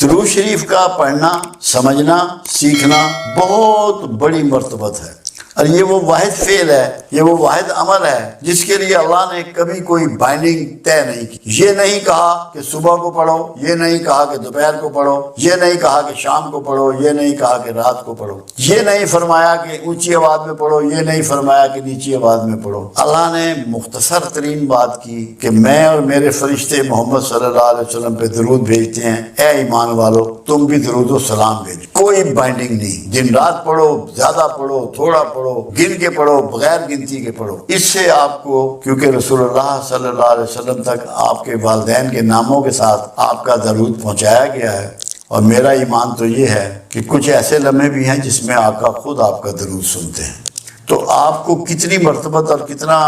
درود شریف کا پڑھنا، سمجھنا، سیکھنا بہت بڑی مرتبت ہے، اور یہ وہ واحد فعل ہے، یہ وہ واحد عمل ہے جس کے لیے اللہ نے کبھی کوئی بائنڈنگ طے نہیں کی۔ یہ نہیں کہا کہ صبح کو پڑھو، یہ نہیں کہا کہ دوپہر کو پڑھو، یہ نہیں کہا کہ شام کو پڑھو، یہ نہیں کہا کہ رات کو پڑھو، یہ نہیں فرمایا کہ اونچی آواز میں پڑھو، یہ نہیں فرمایا کہ نیچی آواز میں پڑھو۔ اللہ نے مختصر ترین بات کی کہ میں اور میرے فرشتے محمد صلی اللہ علیہ وسلم پہ درود بھیجتے ہیں، اے ایمان والو تم بھی درود و سلام بھیجو۔ کوئی بائنڈنگ نہیں، دن رات پڑھو، زیادہ پڑھو، تھوڑا پڑھو، گن کے پڑھو، بغیر گنتی کے پڑھو۔ اس سے آپ کو، کیونکہ رسول اللہ صلی اللہ علیہ وسلم تک آپ کے والدین کے ناموں کے ساتھ آپ کا درود پہنچایا گیا ہے، اور میرا ایمان تو یہ ہے کہ کچھ ایسے لمحے بھی ہیں جس میں آقا خود آپ کا درود سنتے ہیں۔ تو آپ کو کتنی مرتبت اور کتنا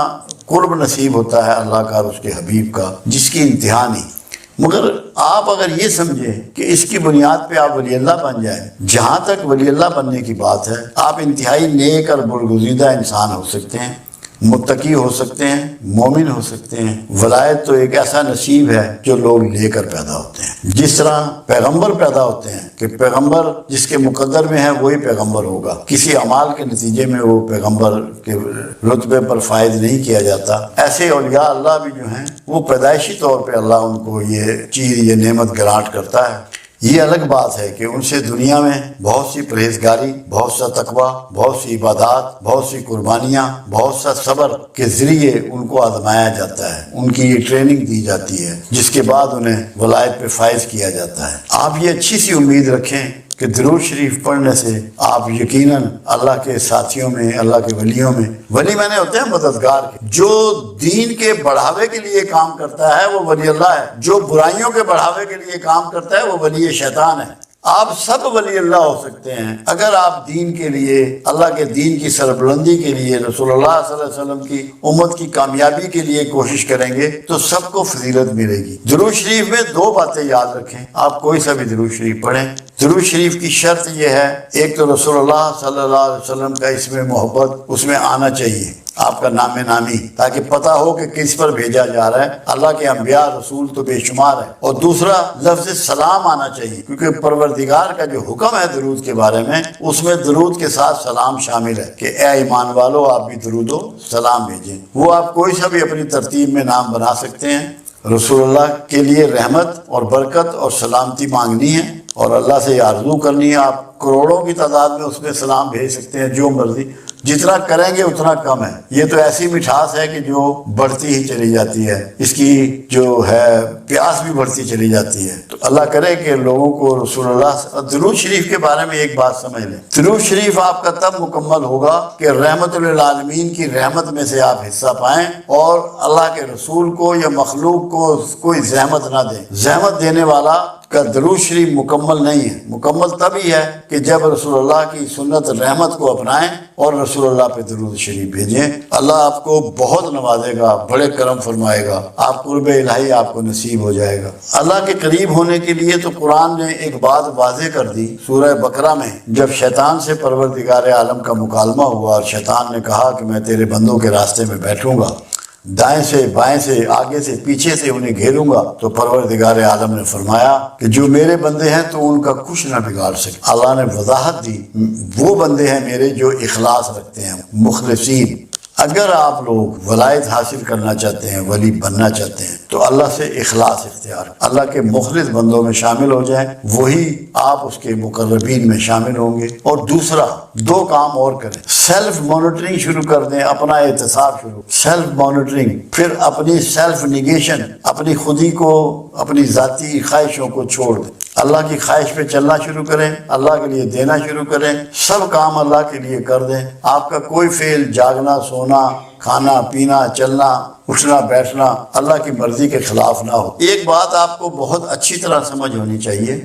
قرب نصیب ہوتا ہے اللہ کا اور اس کے حبیب کا، جس کی انتہا نہیں۔ مگر آپ اگر یہ سمجھیں کہ اس کی بنیاد پہ آپ ولی اللہ بن جائیں، جہاں تک ولی اللہ بننے کی بات ہے، آپ انتہائی نیک اور برگزیدہ انسان ہو سکتے ہیں، متقی ہو سکتے ہیں، مومن ہو سکتے ہیں۔ ولایت تو ایک ایسا نصیب ہے جو لوگ لے کر پیدا ہوتے ہیں، جس طرح پیغمبر پیدا ہوتے ہیں کہ پیغمبر جس کے مقدر میں ہے وہی پیغمبر ہوگا، کسی اعمال کے نتیجے میں وہ پیغمبر کے رتبے پر فائز نہیں کیا جاتا۔ ایسے اولیاء اللہ بھی جو ہیں وہ پیدائشی طور پہ اللہ ان کو یہ چیز، یہ نعمت گرانٹ کرتا ہے۔ یہ الگ بات ہے کہ ان سے دنیا میں بہت سی پرہیزگاری، بہت سا تقوی، بہت سی عبادات، بہت سی قربانیاں، بہت سا صبر کے ذریعے ان کو آزمایا جاتا ہے، ان کی یہ ٹریننگ دی جاتی ہے، جس کے بعد انہیں ولایت پہ فائز کیا جاتا ہے۔ آپ یہ اچھی سی امید رکھیں کہ درود شریف پڑھنے سے آپ یقیناً اللہ کے ساتھیوں میں، اللہ کے ولیوں میں، ولی میں نے ہوتے ہیں مددگار کے، جو دین کے بڑھاوے کے لیے کام کرتا ہے وہ ولی اللہ ہے، جو برائیوں کے بڑھاوے کے لیے کام کرتا ہے وہ ولی شیطان ہے۔ آپ سب ولی اللہ ہو سکتے ہیں اگر آپ دین کے لیے، اللہ کے دین کی سربلندی کے لیے، رسول اللہ صلی اللہ علیہ وسلم کی امت کی کامیابی کے لیے کوشش کریں گے تو سب کو فضیلت ملے گی۔ درود شریف میں دو باتیں یاد رکھیں، آپ کوئی سا بھی درود شریف پڑھیں۔ درود شریف کی شرط یہ ہے، ایک تو رسول اللہ صلی اللہ علیہ وسلم کا اس میں محبت اس میں آنا چاہیے، آپ کا نام نامی، تاکہ پتہ ہو کہ کس پر بھیجا جا رہا ہے۔ اللہ کے انبیاء رسول تو بے شمار ہے۔ اور دوسرا لفظ سلام آنا چاہیے، کیونکہ پروردگار کا جو حکم ہے درود کے بارے میں، اس میں درود کے ساتھ سلام شامل ہے کہ اے ایمان والو آپ بھی درود و سلام بھیجیں۔ وہ آپ کوئی سا بھی اپنی ترتیب میں نام بنا سکتے ہیں۔ رسول اللہ کے لیے رحمت اور برکت اور سلامتی مانگنی ہے، اور اللہ سے یہ آرزو کرنی ہے۔ آپ کروڑوں کی تعداد میں اس میں سلام بھیج سکتے ہیں، جو مرضی، جتنا کریں گے اتنا کم ہے۔ یہ تو ایسی مٹھاس ہے کہ جو بڑھتی ہی چلی جاتی ہے، اس کی جو ہے پیاس بھی بڑھتی چلی جاتی ہے۔ تو اللہ کرے کہ لوگوں کو رسول اللہ درود شریف کے بارے میں ایک بات سمجھ لیں، درود شریف آپ کا تب مکمل ہوگا کہ رحمت للعالمین کی رحمت میں سے آپ حصہ پائیں، اور اللہ کے رسول کو یا مخلوق کو کوئی زحمت نہ دیں۔ زحمت دینے والا کا درود شریف مکمل نہیں ہے۔ مکمل تبھی ہے کہ جب رسول اللہ کی سنت رحمت کو اپنائیں اور رسول اللہ پہ درود شریف بھیجیں۔ اللہ آپ کو بہت نوازے گا، بڑے کرم فرمائے گا، آپ قرب الہی آپ کو نصیب ہو جائے گا۔ اللہ کے قریب ہونے کے لیے تو قرآن نے ایک بات واضح کر دی سورہ بقرہ میں، جب شیطان سے پروردگار عالم کا مکالمہ ہوا اور شیطان نے کہا کہ میں تیرے بندوں کے راستے میں بیٹھوں گا، دائیں سے بائیں سے آگے سے پیچھے سے انہیں گھیروں گا، تو پروردگار عالم نے فرمایا کہ جو میرے بندے ہیں تو ان کا کچھ نہ بگاڑ سکے۔ اللہ نے وضاحت دی، وہ بندے ہیں میرے جو اخلاص رکھتے ہیں، مخلصین۔ اگر آپ لوگ ولایت حاصل کرنا چاہتے ہیں، ولی بننا چاہتے ہیں، تو اللہ سے اخلاص اختیار، اللہ کے مخلص بندوں میں شامل ہو جائیں، وہی آپ اس کے مقربین میں شامل ہوں گے۔ اور دوسرا، دو کام اور کریں، سیلف مانیٹرنگ شروع کر دیں، اپنا احتساب شروع، سیلف مانیٹرنگ، پھر اپنی سیلف نیگیشن، اپنی خودی کو، اپنی ذاتی خواہشوں کو چھوڑ دیں، اللہ کی خواہش پہ چلنا شروع کریں، اللہ کے لیے دینا شروع کریں، سب کام اللہ کے لیے کر دیں۔ آپ کا کوئی فعل، جاگنا، سونا، کھانا پینا، چلنا، اٹھنا بیٹھنا اللہ کی مرضی کے خلاف نہ ہو۔ ایک بات آپ کو بہت اچھی طرح سمجھ ہونی چاہیے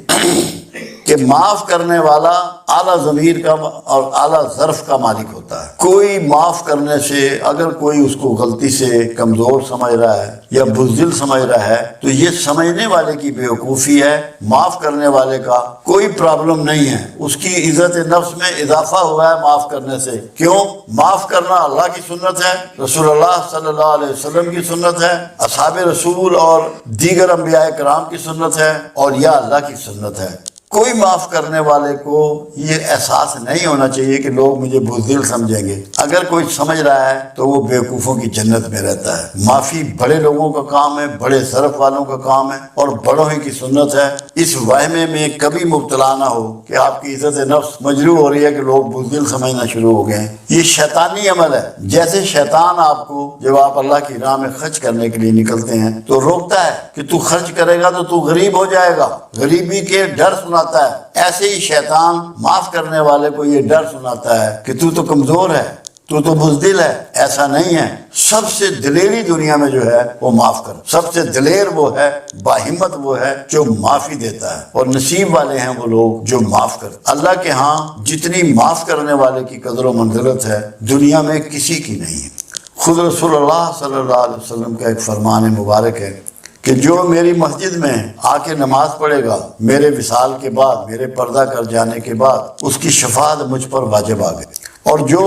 کہ معاف کرنے والا اعلیٰ ضمیر کا اور اعلیٰ ظرف کا مالک ہوتا ہے۔ کوئی معاف کرنے سے اگر کوئی اس کو غلطی سے کمزور سمجھ رہا ہے یا بزدل سمجھ رہا ہے تو یہ سمجھنے والے کی بیوقوفی ہے۔ معاف کرنے والے کا کوئی پرابلم نہیں ہے، اس کی عزت نفس میں اضافہ ہوا ہے معاف کرنے سے۔ کیوں؟ معاف کرنا اللہ کی سنت ہے، رسول اللہ صلی اللہ علیہ وسلم کی سنت ہے، اصحاب رسول اور دیگر انبیاء کرام کی سنت ہے، اولیاء اللہ کی سنت ہے۔ کوئی معاف کرنے والے کو یہ احساس نہیں ہونا چاہیے کہ لوگ مجھے بزدل سمجھیں گے۔ اگر کوئی سمجھ رہا ہے تو وہ بیوقوفوں کی جنت میں رہتا ہے۔ معافی بڑے لوگوں کا کام ہے، بڑے ظرف والوں کا کام ہے اور بڑوں ہی کی سنت ہے۔ اس وہمے میں کبھی مبتلا نہ ہو کہ آپ کی عزت نفس مجروح ہو رہی ہے کہ لوگ بزدل سمجھنا شروع ہو گئے ہیں۔ یہ شیطانی عمل ہے۔ جیسے شیطان آپ کو جب آپ اللہ کی راہ میں خرچ کرنے کے لیے نکلتے ہیں تو روکتا ہے کہ تو خرچ کرے گا تو تو غریب ہو جائے گا، غریبی کے ڈر سناتا ہے، ایسے ہی شیطان معاف کرنے والے کو یہ ڈر سناتا ہے کہ تو کمزور ہے، تو بزدل ہے۔ ایسا نہیں ہے۔ سب سے دلیری دنیا میں جو ہے وہ معاف کر، سب سے دلیر وہ ہے، باہمت وہ ہے جو معافی دیتا ہے، اور نصیب والے ہیں وہ لوگ جو معاف کرتے۔ اللہ کے ہاں جتنی معاف کرنے والے کی قدر و منزلت ہے دنیا میں کسی کی نہیں ہے۔ خود رسول اللہ صلی اللہ علیہ وسلم کا ایک فرمان مبارک ہے کہ جو میری مسجد میں آ کے نماز پڑھے گا میرے وصال کے بعد، میرے پردہ کر جانے کے بعد، اس کی شفاعت مجھ پر واجب آ گئی، اور جو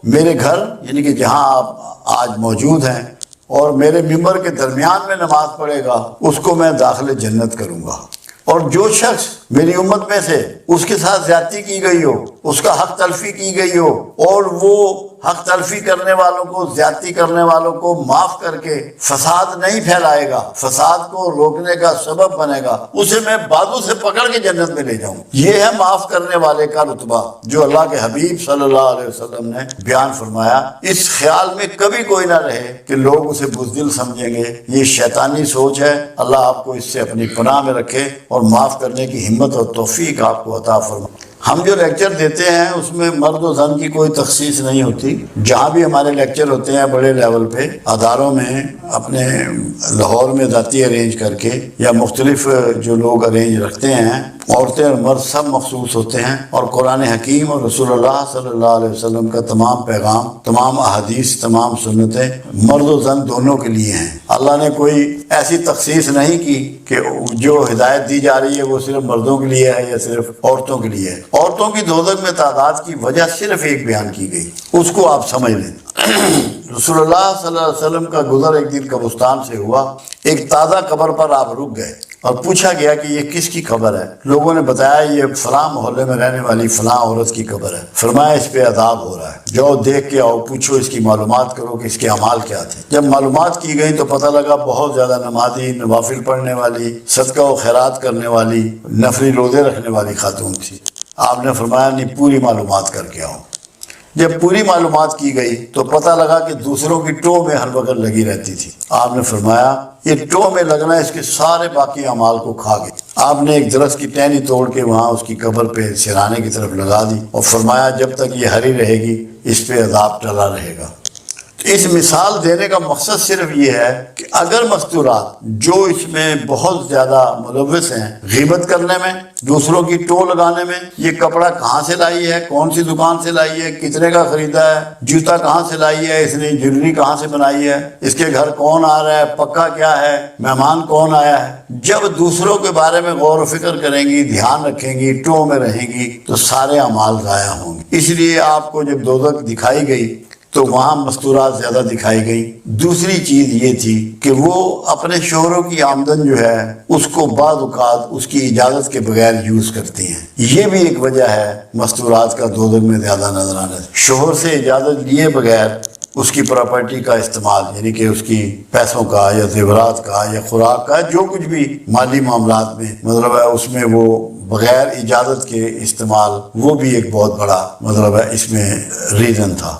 میرے گھر یعنی کہ جہاں آپ آج موجود ہیں اور میرے ممبر کے درمیان میں نماز پڑھے گا اس کو میں داخل جنت کروں گا، اور جو شخص میری امت میں سے اس کے ساتھ زیادتی کی گئی ہو، اس کا حق تلفی کی گئی ہو، اور وہ حق تلفی کرنے والوں کو، زیادتی کرنے والوں کو معاف کر کے فساد نہیں پھیلائے گا، فساد کو روکنے کا سبب بنے گا، اسے میں بازو سے پکڑ کے جنت میں لے جاؤں۔ یہ ہے معاف کرنے والے کا رتبہ جو اللہ کے حبیب صلی اللہ علیہ وسلم نے بیان فرمایا۔ اس خیال میں کبھی کوئی نہ رہے کہ لوگ اسے بزدل سمجھیں گے، یہ شیطانی سوچ ہے۔ اللہ آپ کو اس سے اپنی پناہ میں رکھے اور معاف کرنے کی ہمت اور توفیق آپ کو عطا فرمائے۔ ہم جو لیکچر دیتے ہیں اس میں مرد و زن کی کوئی تخصیص نہیں ہوتی۔ جہاں بھی ہمارے لیکچر ہوتے ہیں بڑے لیول پہ اداروں میں، اپنے لاہور میں ذاتی ارینج کر کے یا مختلف جو لوگ ارینج رکھتے ہیں، عورتیں اور مرد سب مخصوص ہوتے ہیں، اور قرآن حکیم اور رسول اللہ صلی اللہ علیہ وسلم کا تمام پیغام، تمام احادیث، تمام سنتیں مرد و زن دونوں کے لیے ہیں۔ اللہ نے کوئی ایسی تخصیص نہیں کی کہ جو ہدایت دی جا رہی ہے وہ صرف مردوں کے لیے ہے یا صرف عورتوں کے لیے ہے۔ عورتوں کی دوزخ میں تعداد کی وجہ صرف ایک بیان کی گئی، اس کو آپ سمجھ لیں۔ رسول اللہ صلی اللہ علیہ وسلم کا گزر ایک دن قبرستان سے ہوا، ایک تازہ قبر پر آپ رک گئے اور پوچھا گیا کہ یہ کس کی قبر ہے؟ لوگوں نے بتایا یہ فلاں محلے میں رہنے والی فلاں عورت کی قبر ہے۔ فرمایا اس پہ عذاب ہو رہا ہے، جاؤ دیکھ کے آؤ، پوچھو اس کی معلومات کرو کہ اس کے اعمال کیا تھے۔ جب معلومات کی گئی تو پتہ لگا بہت زیادہ نمازی، نوافل پڑھنے والی، صدقہ و خیرات کرنے والی، نفلی روزے رکھنے والی خاتون تھی۔ آپ نے فرمایا نہیں، پوری معلومات کر کے آؤ۔ جب پوری معلومات کی گئی تو پتہ لگا کہ دوسروں کی ٹو میں ہر وقت لگی رہتی تھی۔ آپ نے فرمایا یہ ٹو میں لگنا اس کے سارے باقی اعمال کو کھا گئی۔ آپ نے ایک درخت کی ٹہنی توڑ کے وہاں اس کی قبر پہ سرانے کی طرف لگا دی اور فرمایا جب تک یہ ہری رہے گی اس پہ عذاب ٹلا رہے گا۔ اس مثال دینے کا مقصد صرف یہ ہے کہ اگر مستورات جو اس میں بہت زیادہ ملوث ہیں، غیبت کرنے میں، دوسروں کی ٹو لگانے میں، یہ کپڑا کہاں سے لائی ہے، کون سی دکان سے لائی ہے، کتنے کا خریدا ہے، جوتا کہاں سے لائی ہے، اس نے جویلری کہاں سے بنائی ہے، اس کے گھر کون آ رہا ہے، پکا کیا ہے، مہمان کون آیا ہے، جب دوسروں کے بارے میں غور و فکر کریں گی، دھیان رکھیں گی، ٹو میں رہیں گی تو سارے اعمال ضائع ہوں گے۔ اس لیے آپ کو جب دوزخ دکھائی گئی تو وہاں مستورات زیادہ دکھائی گئی۔ دوسری چیز یہ تھی کہ وہ اپنے شوہروں کی آمدن جو ہے اس کو بعض اوقات اس کی اجازت کے بغیر یوز کرتی ہیں۔ یہ بھی ایک وجہ ہے مستورات کا دوزخ میں زیادہ نظر آنا۔ شوہر سے اجازت لیے بغیر اس کی پراپرٹی کا استعمال، یعنی کہ اس کی پیسوں کا یا زیورات کا یا خوراک کا، جو کچھ بھی مالی معاملات میں مطلب ہے اس میں وہ بغیر اجازت کے استعمال، وہ بھی ایک بہت بڑا مطلب ہے اس میں ریزن تھا۔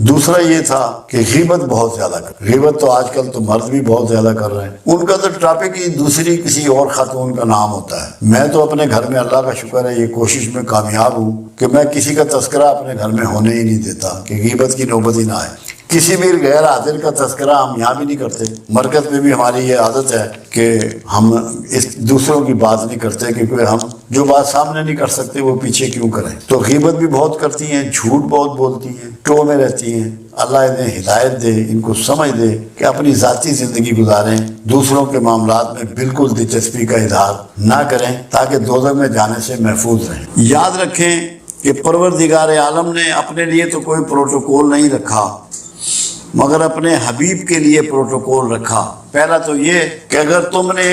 دوسرا یہ تھا کہ غیبت بہت زیادہ غیبت تو آج کل تو مرد بھی بہت زیادہ کر رہے ہیں۔ ان کا تو ٹاپک ہی دوسری کسی اور خاتون کا نام ہوتا ہے۔ میں تو اپنے گھر میں اللہ کا شکر ہے یہ کوشش میں کامیاب ہوں کہ میں کسی کا تذکرہ اپنے گھر میں ہونے ہی نہیں دیتا کہ غیبت کی نوبت ہی نہ آئے۔ کسی بھی غیر حاضر کا تذکرہ ہم یہاں بھی نہیں کرتے. مرکز میں بھی ہماری یہ عادت ہے کہ ہم اس دوسروں کی بات نہیں کرتے، کیونکہ ہم جو بات سامنے نہیں کر سکتے وہ پیچھے کیوں کریں. تو غیبت بھی بہت کرتی ہیں، جھوٹ بہت بولتی ہیں، ٹو میں رہتی ہیں. اللہ انہیں ہدایت دے، ان کو سمجھ دے کہ اپنی ذاتی زندگی گزاریں، دوسروں کے معاملات میں بالکل دلچسپی کا اظہار نہ کریں تاکہ دوزخ میں جانے سے محفوظ رہیں. یاد رکھیں کہ پروردگار عالم نے اپنے لیے تو کوئی پروٹوکول نہیں رکھا، مگر اپنے حبیب کے لیے پروٹوکول رکھا. پہلا تو یہ کہ اگر تم نے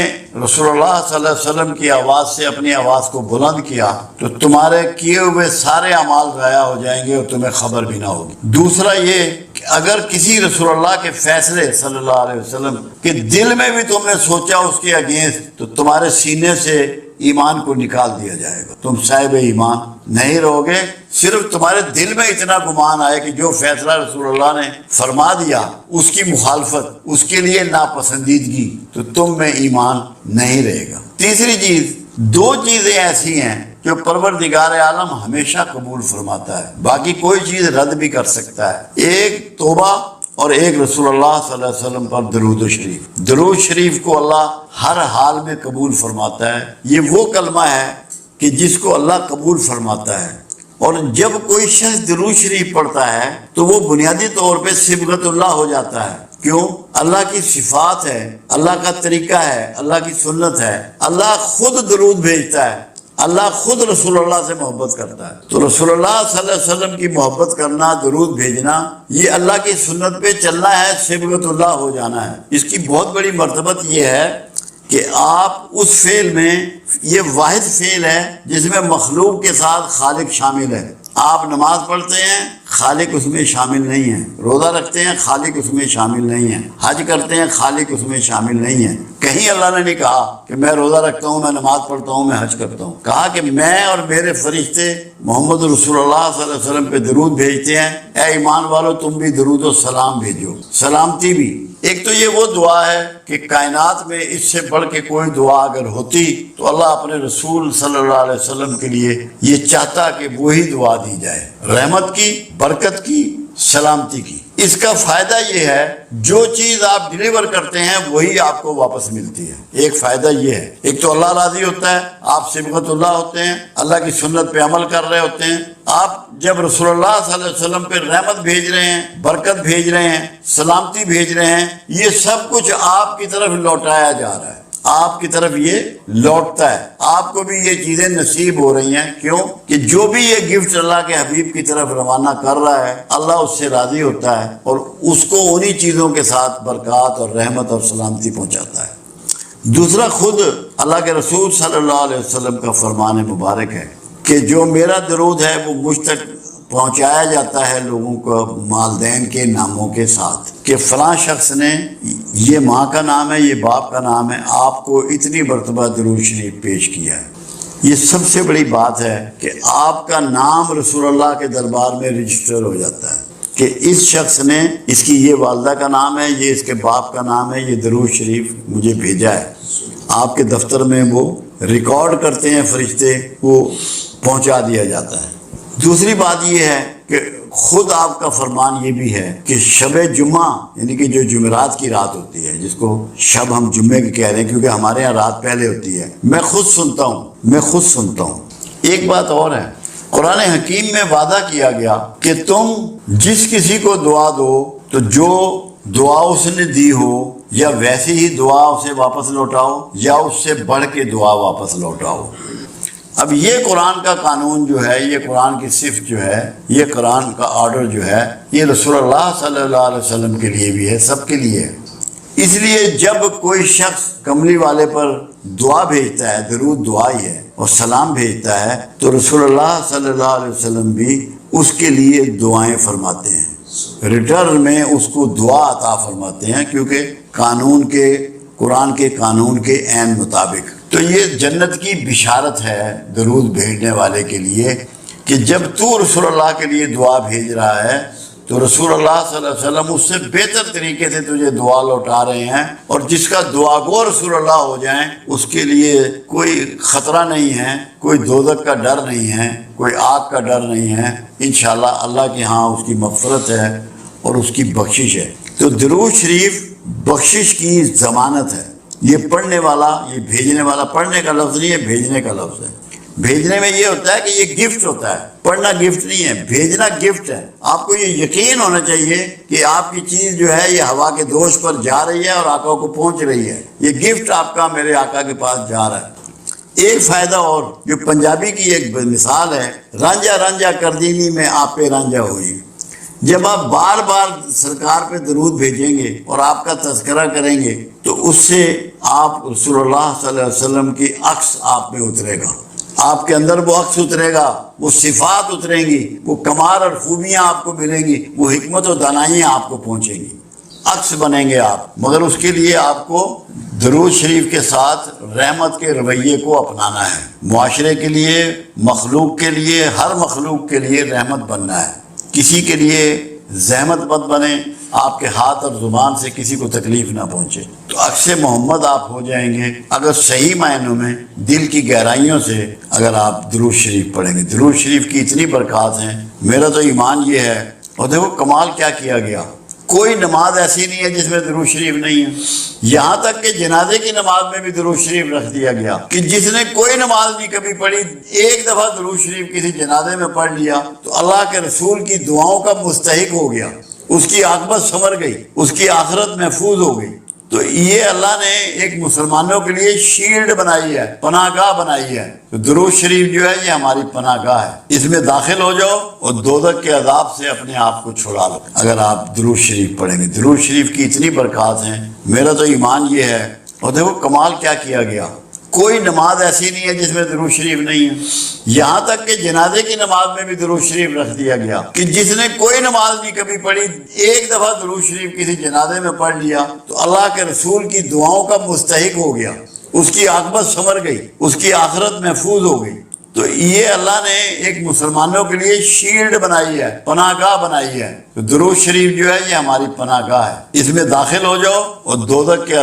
رسول اللہ صلی اللہ علیہ وسلم کی آواز سے اپنی آواز کو بلند کیا تو تمہارے کیے ہوئے سارے اعمال ضائع ہو جائیں گے اور تمہیں خبر بھی نہ ہوگی. دوسرا یہ کہ اگر کسی رسول اللہ کے فیصلے صلی اللہ علیہ وسلم کے دل میں بھی تم نے سوچا اس کے اگینسٹ، تو تمہارے سینے سے ایمان کو نکال دیا جائے گا، تم صاحب ایمان نہیں رہو گے. صرف تمہارے دل میں اتنا گمان آئے کہ جو فیصلہ رسول اللہ نے فرما دیا اس کی مخالفت، اس کے لیے ناپسندیدگی، تو تم میں ایمان نہیں رہے گا. تیسری چیز، دو چیزیں ایسی ہیں جو پروردگار عالم ہمیشہ قبول فرماتا ہے، باقی کوئی چیز رد بھی کر سکتا ہے. ایک توبہ اور ایک رسول اللہ صلی اللہ علیہ وسلم پر درود و شریف. درود شریف کو اللہ ہر حال میں قبول فرماتا ہے. یہ وہ کلمہ ہے کہ جس کو اللہ قبول فرماتا ہے. اور جب کوئی شخص درود شریف پڑھتا ہے تو وہ بنیادی طور پہ صبغت اللہ ہو جاتا ہے. کیوں؟ اللہ کی صفات ہے، اللہ کا طریقہ ہے، اللہ کی سنت ہے. اللہ خود درود بھیجتا ہے، اللہ خود رسول اللہ سے محبت کرتا ہے. تو رسول اللہ صلی اللہ علیہ وسلم کی محبت کرنا، درود بھیجنا، یہ اللہ کی سنت پہ چلنا ہے، صبغت اللہ ہو جانا ہے. اس کی بہت بڑی مرتبت یہ ہے کہ آپ اس فعل میں، یہ واحد فعل ہے جس میں مخلوق کے ساتھ خالق شامل ہے. آپ نماز پڑھتے ہیں، خالق اس میں شامل نہیں ہے. روزہ رکھتے ہیں، خالق اس میں شامل نہیں ہے. حج کرتے ہیں، خالق اس میں شامل نہیں ہے. کہیں اللہ نے نہیں کہا کہ میں روزہ رکھتا ہوں، میں نماز پڑھتا ہوں، میں حج کرتا ہوں. کہا کہ میں اور میرے فرشتے محمد رسول اللہ صلی اللہ علیہ وسلم پہ درود بھیجتے ہیں. اے ایمان والو، تم بھی درود و سلام بھیجو، سلامتی بھی. ایک تو یہ وہ دعا ہے کہ کائنات میں اس سے بڑھ کے کوئی دعا اگر ہوتی تو اللہ اپنے رسول صلی اللہ علیہ وسلم کے لیے یہ چاہتا کہ وہی دعا دی جائے، رحمت کی، برکت کی، سلامتی کی. اس کا فائدہ یہ ہے جو چیز آپ ڈیلیور کرتے ہیں وہی آپ کو واپس ملتی ہے. ایک فائدہ یہ ہے، ایک تو اللہ راضی ہوتا ہے، آپ صبغت اللہ ہوتے ہیں، اللہ کی سنت پہ عمل کر رہے ہوتے ہیں. آپ جب رسول اللہ صلی اللہ علیہ وسلم پہ رحمت بھیج رہے ہیں، برکت بھیج رہے ہیں، سلامتی بھیج رہے ہیں، یہ سب کچھ آپ کی طرف لوٹایا جا رہا ہے، آپ کی طرف یہ لوٹتا ہے. آپ کو بھی یہ چیزیں نصیب ہو رہی ہیں. کیوں؟ کہ جو بھی یہ گفٹ اللہ کے حبیب کی طرف روانہ کر رہا ہے، اللہ اس سے راضی ہوتا ہے اور اس کو انہی چیزوں کے ساتھ برکات اور رحمت اور سلامتی پہنچاتا ہے. دوسرا، خود اللہ کے رسول صلی اللہ علیہ وسلم کا فرمان مبارک ہے کہ جو میرا درود ہے وہ مجھ تک پہنچایا جاتا ہے لوگوں کو والدین کے ناموں کے ساتھ، کہ فلاں شخص نے، یہ ماں کا نام ہے، یہ باپ کا نام ہے، آپ کو اتنی مرتبہ درود شریف پیش کیا ہے. یہ سب سے بڑی بات ہے کہ آپ کا نام رسول اللہ کے دربار میں رجسٹر ہو جاتا ہے کہ اس شخص نے، اس کی یہ والدہ کا نام ہے، یہ اس کے باپ کا نام ہے، یہ درود شریف مجھے بھیجا ہے. آپ کے دفتر میں وہ ریکارڈ کرتے ہیں فرشتے، وہ پہنچا دیا جاتا ہے. دوسری بات یہ ہے کہ خود آپ کا فرمان یہ بھی ہے کہ شب جمعہ، یعنی کہ جو جمعرات کی رات ہوتی ہے، جس کو شب ہم جمعے کی کہہ رہے ہیں کیونکہ ہمارے یہاں رات پہلے ہوتی ہے، میں خود سنتا ہوں. ایک بات اور ہے، قرآن حکیم میں وعدہ کیا گیا کہ تم جس کسی کو دعا دو تو جو دعا اس نے دی ہو یا ویسی ہی دعا اسے واپس لوٹاؤ یا اس سے بڑھ کے دعا واپس لوٹاؤ. اب یہ قرآن کا قانون جو ہے، یہ قرآن کی صفت جو ہے، یہ قرآن کا آرڈر جو ہے، یہ رسول اللہ صلی اللہ علیہ وسلم کے لیے بھی ہے، سب کے لیے ہے. اس لیے جب کوئی شخص کملی والے پر دعا بھیجتا ہے، درود دعا ہی ہے، اور سلام بھیجتا ہے، تو رسول اللہ صلی اللہ علیہ وسلم بھی اس کے لیے دعائیں فرماتے ہیں، ریٹرن میں اس کو دعا عطا فرماتے ہیں، کیونکہ قرآن کے قانون کے عین مطابق. تو یہ جنت کی بشارت ہے درود بھیجنے والے کے لیے کہ جب تو رسول اللہ کے لیے دعا بھیج رہا ہے تو رسول اللہ صلی اللہ علیہ وسلم اس سے بہتر طریقے سے تجھے دعا لوٹا رہے ہیں. اور جس کا دعا گو رسول اللہ ہو جائیں اس کے لیے کوئی خطرہ نہیں ہے، کوئی دوزخ کا ڈر نہیں ہے، کوئی آگ کا ڈر نہیں ہے. انشاءاللہ اللہ کے ہاں اس کی مغفرت ہے اور اس کی بخشش ہے. تو درود شریف بخشش کی ضمانت ہے. یہ پڑھنے والا، یہ بھیجنے والا، پڑھنے کا لفظ نہیں ہے، بھیجنے کا لفظ ہے. بھیجنے میں یہ ہوتا ہے کہ یہ گفٹ ہوتا ہے، پڑھنا گفٹ نہیں ہے، بھیجنا گفٹ ہے. آپ کو یہ یقین ہونا چاہیے کہ آپ کی چیز جو ہے یہ ہوا کے دوش پر جا رہی ہے اور آقا کو پہنچ رہی ہے. یہ گفٹ آپ کا میرے آقا کے پاس جا رہا ہے. ایک فائدہ اور جو پنجابی کی ایک مثال ہے، رانجھا رانجھا کردینی میں آپ پہ رانجھا ہوئی. جب آپ بار بار سرکار پہ درود بھیجیں گے اور آپ کا تذکرہ کریں گے تو اس سے آپ رسول اللہ صلی اللہ علیہ وسلم کی عکس آپ میں اترے گا. آپ کے اندر وہ عکس اترے گا، وہ صفات اتریں گی، وہ کمال اور خوبیاں آپ کو ملیں گی، وہ حکمت و دانائیاں آپ کو پہنچیں گی، عکس بنیں گے آپ. مگر اس کے لیے آپ کو درود شریف کے ساتھ رحمت کے رویے کو اپنانا ہے. معاشرے کے لیے، مخلوق کے لیے، ہر مخلوق کے لیے رحمت بننا ہے. کسی کے لیے زحمت مت بنے، آپ کے ہاتھ اور زبان سے کسی کو تکلیف نہ پہنچے. تو عکس محمد آپ ہو جائیں گے اگر صحیح معنوں میں دل کی گہرائیوں سے اگر آپ درود شریف پڑھیں گے. درود شریف کی اتنی برکات ہیں. میرا تو ایمان یہ ہے، اور دیکھو کمال کیا کیا گیا. کوئی نماز ایسی نہیں ہے جس میں درود شریف نہیں ہے. یہاں تک کہ جنازے کی نماز میں بھی درود شریف رکھ دیا گیا کہ جس نے کوئی نماز نہیں کبھی پڑھی، ایک دفعہ درود شریف کسی جنازے میں پڑھ لیا تو اللہ کے رسول کی دعاؤں کا مستحق ہو گیا. اس کی عاقبت سنور گئی، اس کی آخرت محفوظ ہو گئی. تو یہ اللہ نے ایک مسلمانوں کے لیے شیلڈ بنائی ہے، پناہ گاہ بنائی ہے. تو درود شریف جو ہے یہ ہماری پناہ گاہ ہے. اس میں داخل ہو جاؤ اور دوزخ کے عذاب سے اپنے آپ کو چھڑا لو اگر آپ درود شریف پڑھیں گے. درود شریف کی اتنی برکات ہیں. میرا تو ایمان یہ ہے، اور دیکھو کمال کیا کیا گیا. کوئی نماز ایسی نہیں ہے جس میں درود شریف نہیں ہے. یہاں تک کہ جنازے کی نماز میں بھی درود شریف رکھ دیا گیا کہ جس نے کوئی نماز نہیں کبھی پڑھی، ایک دفعہ درود شریف کسی جنازے میں پڑھ لیا تو اللہ کے رسول کی دعاؤں کا مستحق ہو گیا. اس کی عاقبت سنور گئی، اس کی آخرت محفوظ ہو گئی. تو یہ اللہ نے ایک مسلمانوں کے لیے شیلڈ بنائی ہے، پناہ گاہ بنائی ہے. تو درود شریف جو ہے یہ ہماری پناہ گاہ ہے. اس میں داخل ہو جاؤ اور دوزخ کے